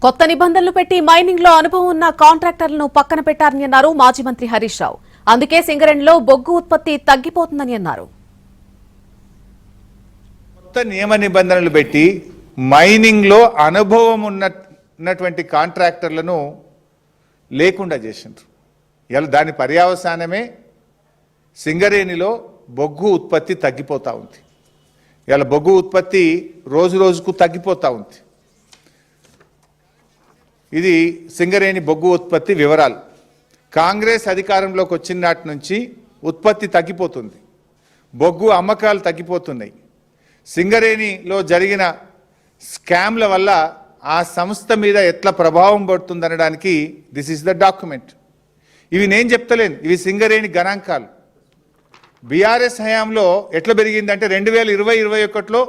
కొత్త నిబంధనలు పెట్టి మైనింగ్ లో అనుభవం ఉన్న కాంట్రాక్టర్లను పక్కన పెట్టారని అన్నారు మాజీ మంత్రి హరీష్ రావు. అందుకే సింగరేణిలో బొగ్గు ఉత్పత్తి తగ్గిపోతుందని అన్నారు. కొత్త నియమ నిబంధనలు పెట్టి మైనింగ్ లో అనుభవం ఉన్నటువంటి కాంట్రాక్టర్లను లేకుండా చేసిండ్రు. ఇలా దాని పర్యవసానమే సింగరేణిలో బొగ్గు ఉత్పత్తి తగ్గిపోతా ఉంది. ఇలా బొగ్గు ఉత్పత్తి రోజు రోజుకు తగ్గిపోతా ఉంది. ఇది సింగరేణి బొగ్గు ఉత్పత్తి వివరాలు. కాంగ్రెస్ అధికారంలోకి వచ్చిన నాటి నుంచి ఉత్పత్తి తగ్గిపోతుంది, బొగ్గు అమ్మకాలు తగ్గిపోతున్నాయి. సింగరేణిలో జరిగిన స్కామ్ల వల్ల ఆ సంస్థ మీద ఎట్లా ప్రభావం పడుతుందనడానికి దిస్ ఈస్ ద డాక్యుమెంట్. ఇవి నేను చెప్తలేను, ఇవి సింగరేణి గణాంకాలు. బీఆర్ఎస్ హయాంలో ఎట్లా పెరిగిందంటే 2020-21లో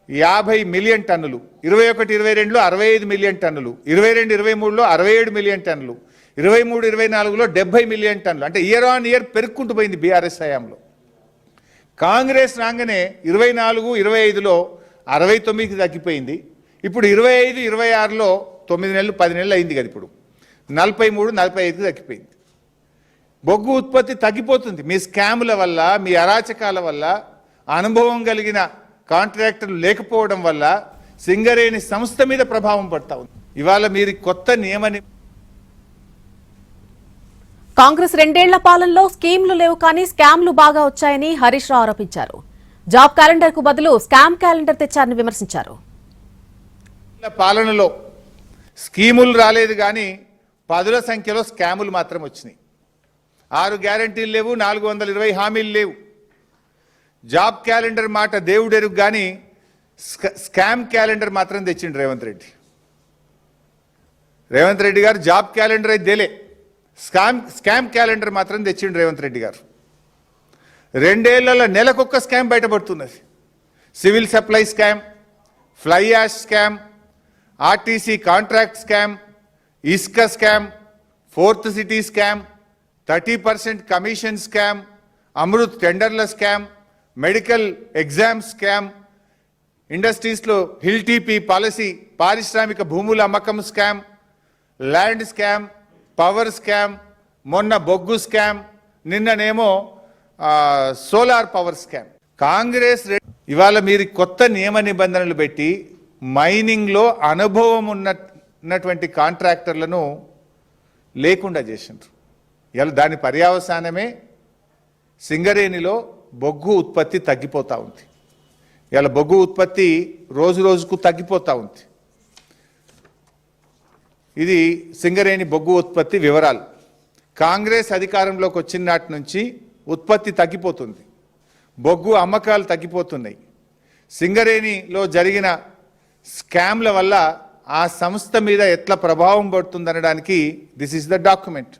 50 మిలియన్ టన్నులు, 21-22లో 65 మిలియన్ టన్నులు, 22-23లో 67 మిలియన్ టన్నులు, 23-24లో 70 మిలియన్ టన్నులు. అంటే ఇయర్ ఆన్ ఇయర్ పెరుక్కుంటూ పోయింది బీఆర్ఎస్ హయాంలో. కాంగ్రెస్ రాగానే 24-25లో 69కి తగ్గిపోయింది. ఇప్పుడు 25-26లో 9 నెలలు 10 నెలలు అయింది కదా, ఇప్పుడు 43-45కి తగ్గిపోయింది. బొగ్గు ఉత్పత్తి తగ్గిపోతుంది మీ స్కాముల వల్ల, మీ అరాచకాల వల్ల, అనుభవం కలిగిన కాంట్రాక్టర్లు లేకపోవడం వల్ల సింగరేణి సంస్థ మీద ప్రభావం పడతా ఉంది. ఇవాళ మీరు కొత్త కాంగ్రెస్ 2 ఏళ్ల పాలనలో స్కీమ్లు లేవు కానీ స్కామ్లు బాగా వచ్చాయని హరీష్ రావు ఆరోపించారు. జాబ్ క్యాలెండర్ కు బదులు స్కామ్ క్యాలెండర్ తెచ్చారని విమర్శించారు. పాలనలో స్కీములు రాలేదు కానీ పదుల సంఖ్యలో స్కాములు మాత్రం వచ్చినాయి. 6 గ్యారంటీలు లేవు, 420 హామీలు లేవు. జాబ్ క్యాలెండర్ మాట దేవుడెరుగు కానీ స్కామ్ క్యాలెండర్ మాత్రం తెచ్చిండు రేవంత్ రెడ్డి. రేవంత్ రెడ్డి గారు జాబ్ క్యాలెండర్ అయితే దేలే, స్కామ్ క్యాలెండర్ మాత్రం తెచ్చిండు రేవంత్ రెడ్డి గారు. 2 ఏళ్లలో నెలకొక్క స్కామ్ బయటపడుతున్నది. Civil supply scam, fly ash scam, RTC contract scam, ఇసుక scam, 4th city scam, 30% commission scam, Amrut టెండర్ల స్కామ్, మెడికల్ ఎగ్జామ్ స్కామ్, ఇండస్ట్రీస్లో హిల్ టీపీ పాలసీ, పారిశ్రామిక భూముల అమ్మకం scam, land scam, power scam, మొన్న బొగ్గు స్కామ్, నిన్ననేమో సోలార్ పవర్ స్కామ్. కాంగ్రెస్ ఇవాళ మీరు కొత్త నియమ నిబంధనలు పెట్టి మైనింగ్లో అనుభవం ఉన్నటువంటి కాంట్రాక్టర్లను లేకుండా చేసిండ్రు. ఇలా దాని పర్యవసానమే సింగరేణిలో బొగ్గు ఉత్పత్తి తగ్గిపోతూ ఉంది. ఇలా బొగ్గు ఉత్పత్తి రోజు రోజుకు తగ్గిపోతూ ఉంది. ఇది సింగరేణి బొగ్గు ఉత్పత్తి వివరాలు. కాంగ్రెస్ అధికారంలోకి వచ్చిన నాటి నుంచి ఉత్పత్తి తగ్గిపోతుంది, బొగ్గు అమ్మకాలు తగ్గిపోతున్నాయి. సింగరేణిలో జరిగిన స్కామ్ల వల్ల ఆ సంస్థ మీద ఎట్లా ప్రభావం పడుతుందనడానికి దిస్ ఈస్ ద డాక్యుమెంట్.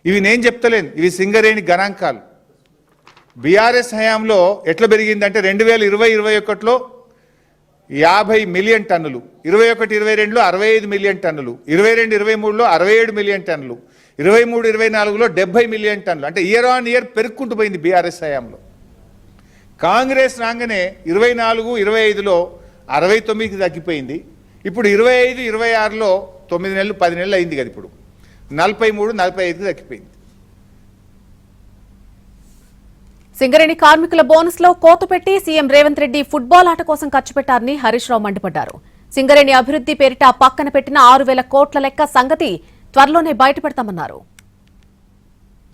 ఇవి నేను చెప్తలేను, ఇవి సింగరేణి గణాంకాలు. బీఆర్ఎస్ హయాంలో ఎట్లా పెరిగిందంటే 2020-21లో 50 మిలియన్ టన్నులు, 21-22లో 65 మిలియన్ టన్నులు, 22-23లో 67 మిలియన్ టన్నులు, 23-24లో 70 మిలియన్ టన్నులు. అంటే ఇయర్ ఆన్ ఇయర్ పెరుక్కుంటూ పోయింది బీఆర్ఎస్ హయాంలో. కాంగ్రెస్ రాగానే 24-25లో 69కి తగ్గిపోయింది. ఇప్పుడు 25-26లో 9 నెలలు 10 నెలలు అయింది కదా, ఇప్పుడు 43-45కి తగ్గిపోయింది. సింగరేణి కార్మికుల బోనస్ లో కోత పెట్టి సీఎం రేవంత్ రెడ్డి ఫుట్బాల్ ఆట కోసం ఖర్చు పెట్టారని హరీష్ రావు మండిపడ్డారు. సింగరేణి అభివృద్ధి పేరిట పక్కన పెట్టిన 6,000 కోట్ల లెక్క సంగతి త్వరలోనే బయటపెడతామన్నారు.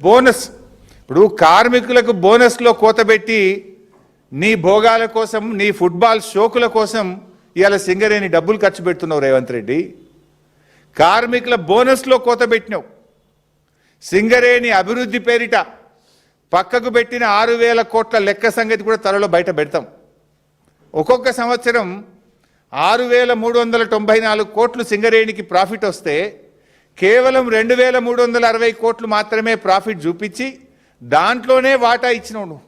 బోనస్ ఇప్పుడు కార్మికులకు బోనస్ లో కోత పెట్టి నీ భోగాల కోసం, నీ ఫుట్బాల్ షోకుల కోసం ఇవాళ సింగరేణి డబ్బులు ఖర్చు పెడుతున్నావు రేవంత్ రెడ్డి. కార్మికుల బోనస్ లో కోత పెట్టినావు. సింగరేణి అభివృద్ధి పేరిట పక్కకు పెట్టిన 6,000 కోట్ల లెక్క సంగతి కూడా త్వరలో బయట పెడతాం. ఒక్కొక్క సంవత్సరం 6,394 కోట్లు సింగరేణికి ప్రాఫిట్ వస్తే కేవలం 2,360 కోట్లు మాత్రమే ప్రాఫిట్ చూపించి దాంట్లోనే వాటా ఇచ్చినావు నువ్వు.